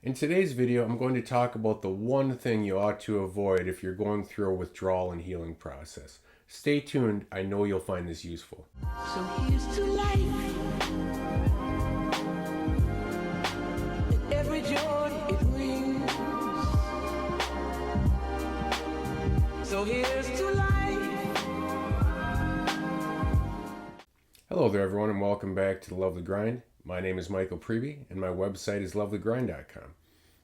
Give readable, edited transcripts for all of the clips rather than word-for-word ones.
In today's video, I'm going to talk about the one thing you ought to avoid if you're going through a withdrawal and healing process. Stay tuned, I know you'll find this useful. So here's to life, and every joy it brings. So here's to life. Hello there everyone and welcome back to The Lovely Grind. My name is Michael Preby and my website is lovelygrind.com.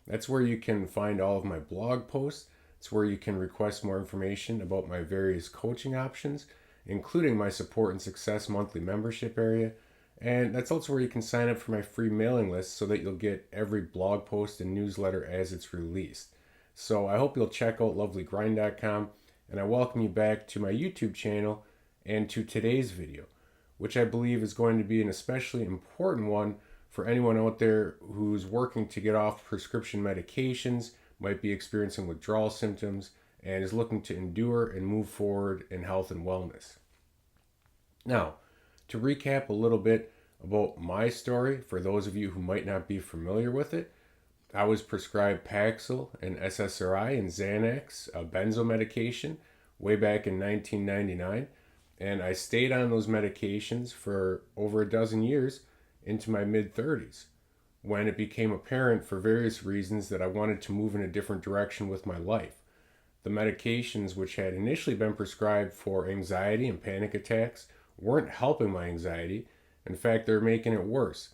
That's where you can find all of my blog posts. It's where you can request more information about my various coaching options, including my Support and Success monthly membership area. And that's also where you can sign up for my free mailing list so that you'll get every blog post and newsletter as it's released. So I hope you'll check out lovelygrind.com, and I welcome you back to my YouTube channel and to today's video, which I believe is going to be an especially important one for anyone out there who's working to get off prescription medications, might be experiencing withdrawal symptoms, and is looking to endure and move forward in health and wellness. Now, to recap a little bit about my story, for those of you who might not be familiar with it, I was prescribed Paxil and SSRI and Xanax, a Benzo medication, way back in 1999. And I stayed on those medications for over a dozen years into my mid-30s, when it became apparent for various reasons that I wanted to move in a different direction with my life. The medications, which had initially been prescribed for anxiety and panic attacks, weren't helping my anxiety. In fact, they were making it worse.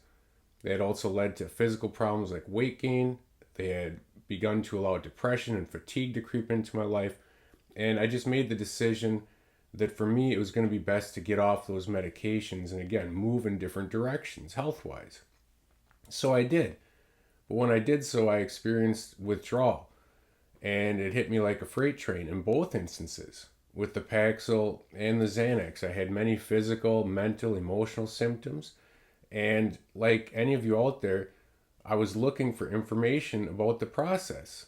They had also led to physical problems like weight gain. They had begun to allow depression and fatigue to creep into my life. And I just made the decision that for me it was going to be best to get off those medications and again move in different directions health-wise. So I did. But when I did so, I experienced withdrawal, and it hit me like a freight train in both instances. With the Paxil and the Xanax, I had many physical, mental, emotional symptoms, and like any of you out there, I was looking for information about the process.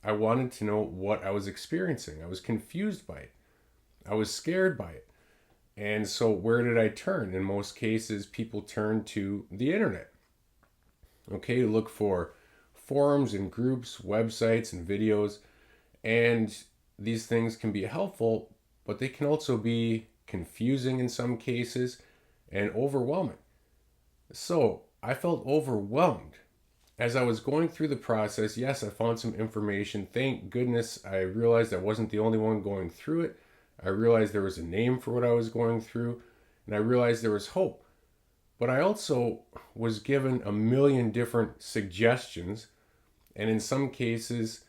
I wanted to know what I was experiencing. I was confused by it. I was scared by it. And so where did I turn? In most cases, people turn to the internet. Okay, look for forums and groups, websites and videos. And these things can be helpful, but they can also be confusing in some cases and overwhelming. So I felt overwhelmed. As I was going through the process, yes, I found some information. Thank goodness I realized I wasn't the only one going through it. I realized there was a name for what I was going through, and I realized there was hope. But I also was given a million different suggestions, and in some cases,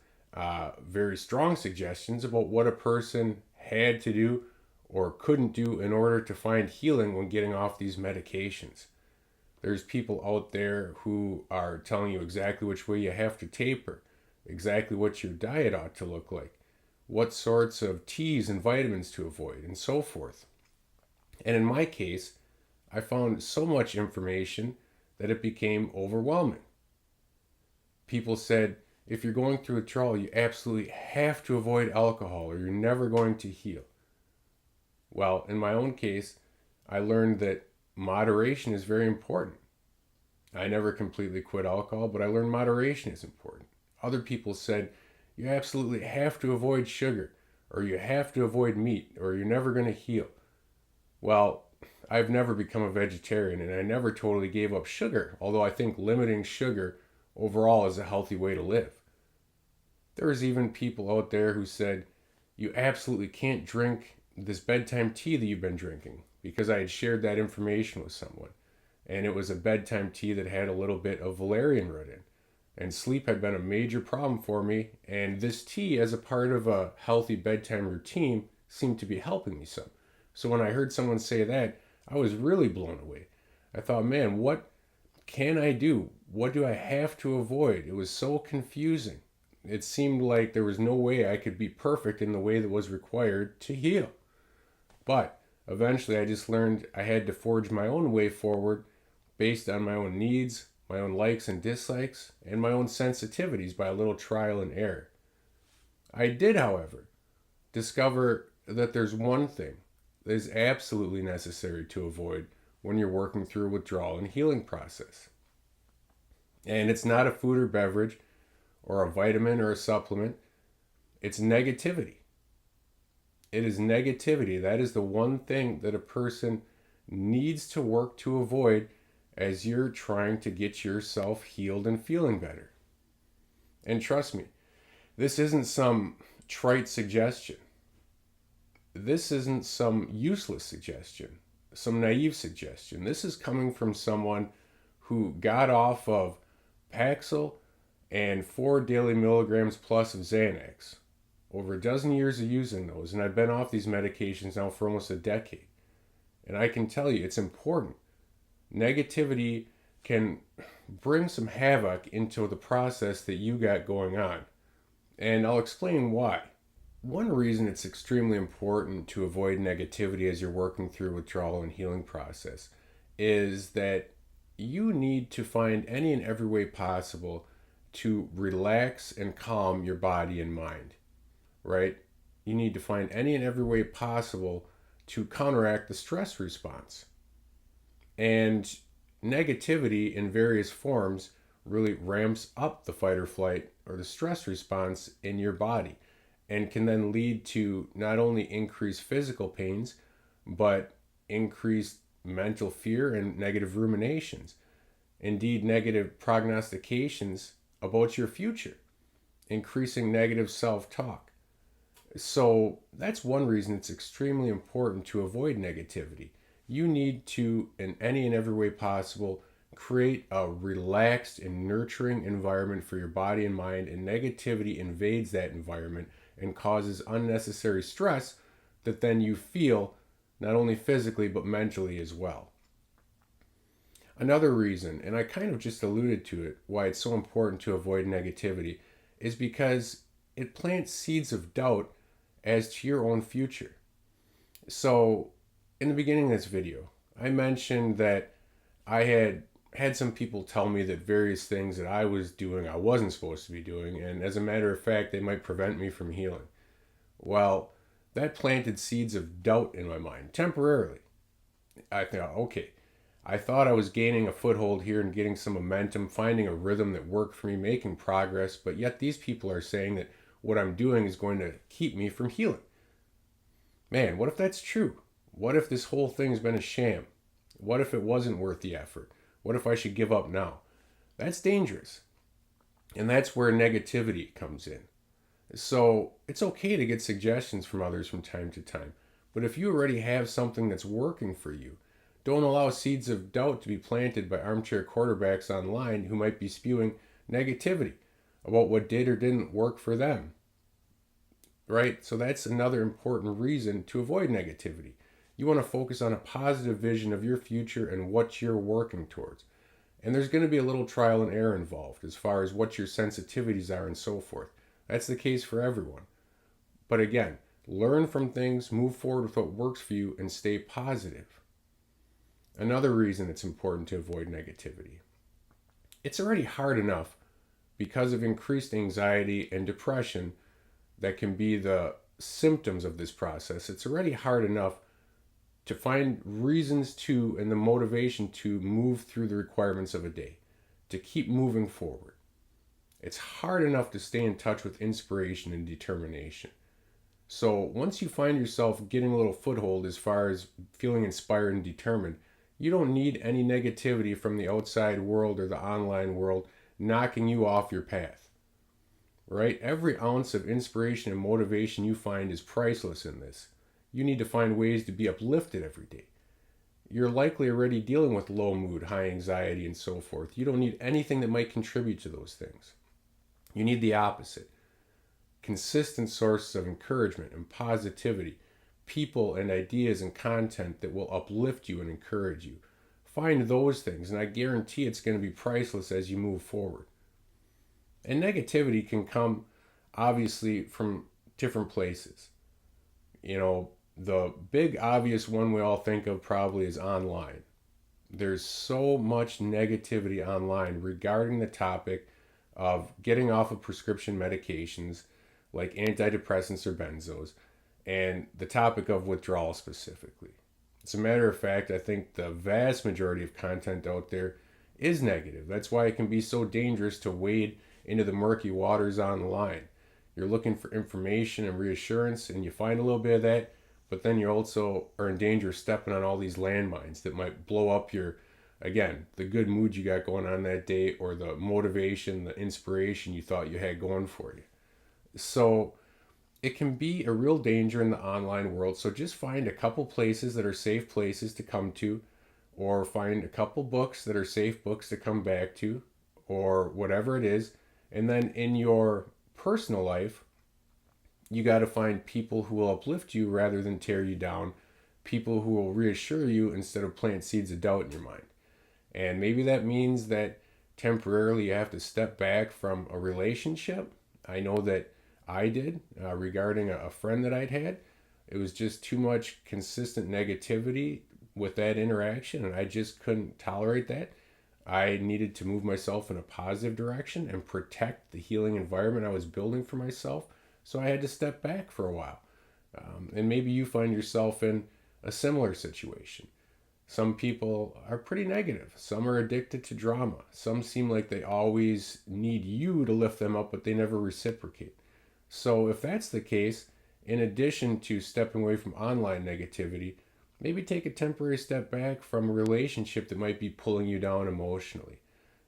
very strong suggestions about what a person had to do or couldn't do in order to find healing when getting off these medications. There's people out there who are telling you exactly which way you have to taper, exactly what your diet ought to look like, what sorts of teas and vitamins to avoid, and so forth. And in my case, I found so much information that it became overwhelming. People said, if you're going through withdrawal, you absolutely have to avoid alcohol or you're never going to heal. Well, in my own case, I learned that moderation is very important. I never completely quit alcohol, but I learned moderation is important. Other people said, you absolutely have to avoid sugar, or you have to avoid meat, or you're never going to heal. Well, I've never become a vegetarian, and I never totally gave up sugar, although I think limiting sugar overall is a healthy way to live. There was even people out there who said, you absolutely can't drink this bedtime tea that you've been drinking, because I had shared that information with someone. And it was a bedtime tea that had a little bit of valerian root in. And sleep had been a major problem for me, and this tea, as a part of a healthy bedtime routine, seemed to be helping me some. So when I heard someone say that, I was really blown away. I thought, man, what can I do? What do I have to avoid? It was so confusing. It seemed like there was no way I could be perfect in the way that was required to heal. But eventually I just learned I had to forge my own way forward based on my own needs, my own likes and dislikes, and my own sensitivities by a little trial and error. I did, however, discover that there's one thing that is absolutely necessary to avoid when you're working through a withdrawal and healing process. And it's not a food or beverage or a vitamin or a supplement. It's negativity. It is negativity. That is the one thing that a person needs to work to avoid as you're trying to get yourself healed and feeling better. And trust me, this isn't some trite suggestion. This isn't some useless suggestion, some naive suggestion. This is coming from someone who got off of Paxil and 4 daily milligrams plus of Xanax. Over a dozen years of using those, and I've been off these medications now for almost a decade. And I can tell you, it's important. Negativity can bring some havoc into the process that you got going on. And I'll explain why. One reason it's extremely important to avoid negativity as you're working through a withdrawal and healing process is that you need to find any and every way possible to relax and calm your body and mind, right? You need to find any and every way possible to counteract the stress response. And negativity in various forms really ramps up the fight or flight or the stress response in your body and can then lead to not only increased physical pains, but increased mental fear and negative ruminations. Indeed, negative prognostications about your future, increasing negative self-talk. So that's one reason it's extremely important to avoid negativity. You need to, in any and every way possible, create a relaxed and nurturing environment for your body and mind, and negativity invades that environment and causes unnecessary stress that then you feel not only physically but mentally as well. Another reason, and I kind of just alluded to it, why it's so important to avoid negativity is because it plants seeds of doubt as to your own future. So, in the beginning of this video, I mentioned that I had some people tell me that various things that I was doing I wasn't supposed to be doing, and as a matter of fact, they might prevent me from healing. Well, that planted seeds of doubt in my mind, temporarily. I thought, okay, I thought I was gaining a foothold here and getting some momentum, finding a rhythm that worked for me, making progress, but yet these people are saying that what I'm doing is going to keep me from healing. Man, what if that's true? What if this whole thing's been a sham? What if it wasn't worth the effort? What if I should give up now? That's dangerous. And that's where negativity comes in. So it's okay to get suggestions from others from time to time. But if you already have something that's working for you, don't allow seeds of doubt to be planted by armchair quarterbacks online who might be spewing negativity about what did or didn't work for them. Right? So that's another important reason to avoid negativity. You want to focus on a positive vision of your future and what you're working towards. And there's going to be a little trial and error involved as far as what your sensitivities are and so forth. That's the case for everyone. But again, learn from things, move forward with what works for you, and stay positive. Another reason it's important to avoid negativity. It's already hard enough because of increased anxiety and depression that can be the symptoms of this process. It's already hard enough to find reasons to and the motivation to move through the requirements of a day, to keep moving forward. It's hard enough to stay in touch with inspiration and determination. So once you find yourself getting a little foothold as far as feeling inspired and determined, you don't need any negativity from the outside world or the online world knocking you off your path. Right? Every ounce of inspiration and motivation you find is priceless in this. You need to find ways to be uplifted every day. You're likely already dealing with low mood, high anxiety, and so forth. You don't need anything that might contribute to those things. You need the opposite. Consistent sources of encouragement and positivity, people and ideas and content that will uplift you and encourage you. Find those things, and I guarantee it's going to be priceless as you move forward. And negativity can come, obviously, from different places. You know, the big obvious one we all think of probably is online. There's so much negativity online regarding the topic of getting off of prescription medications like antidepressants or benzos, and the topic of withdrawal specifically. As a matter of fact, I think the vast majority of content out there is negative. That's why it can be so dangerous to wade into the murky waters online. You're looking for information and reassurance, and you find a little bit of that, but then you also are in danger of stepping on all these landmines that might blow up your, again, the good mood you got going on that day, or the motivation, the inspiration you thought you had going for you. So it can be a real danger in the online world. So just find a couple places that are safe places to come to, or find a couple books that are safe books to come back to, or whatever it is. And then in your personal life, you got to find people who will uplift you rather than tear you down, people who will reassure you instead of plant seeds of doubt in your mind. And maybe that means that temporarily you have to step back from a relationship. I know that I did regarding a friend that I'd had. It was just too much consistent negativity with that interaction, and I just couldn't tolerate that. I needed to move myself in a positive direction and protect the healing environment I was building for myself. So I had to step back for a while. And maybe you find yourself in a similar situation. Some people are pretty negative. Some are addicted to drama. Some seem like they always need you to lift them up, but they never reciprocate. So if that's the case, in addition to stepping away from online negativity, maybe take a temporary step back from a relationship that might be pulling you down emotionally.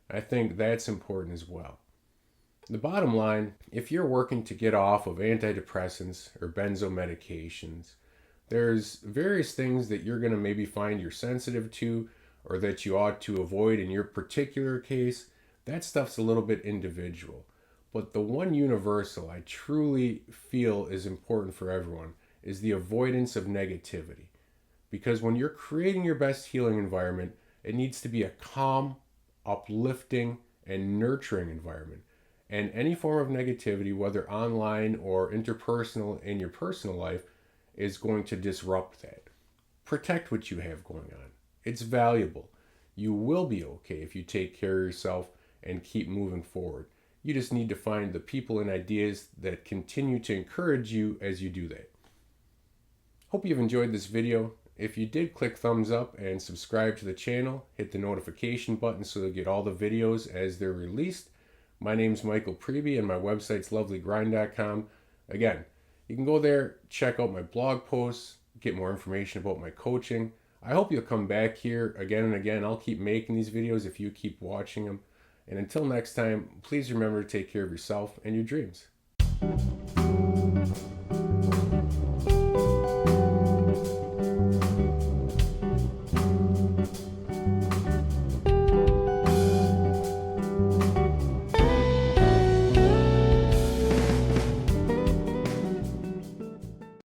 I think that's important as well. The bottom line, if you're working to get off of antidepressants or benzo medications, there's various things that you're going to maybe find you're sensitive to, or that you ought to avoid in your particular case. That stuff's a little bit individual. But the one universal I truly feel is important for everyone is the avoidance of negativity. Because when you're creating your best healing environment, it needs to be a calm, uplifting, and nurturing environment. And any form of negativity, whether online or interpersonal in your personal life, is going to disrupt that. Protect what you have going on. It's valuable. You will be okay if you take care of yourself and keep moving forward. You just need to find the people and ideas that continue to encourage you as you do that. Hope you've enjoyed this video. If you did, click thumbs up and subscribe to the channel. Hit the notification button so you'll get all the videos as they're released. My name's Michael Preby and my website's lovelygrind.com. Again, you can go there, check out my blog posts, get more information about my coaching. I hope you'll come back here again and again. I'll keep making these videos if you keep watching them. And until next time, please remember to take care of yourself and your dreams.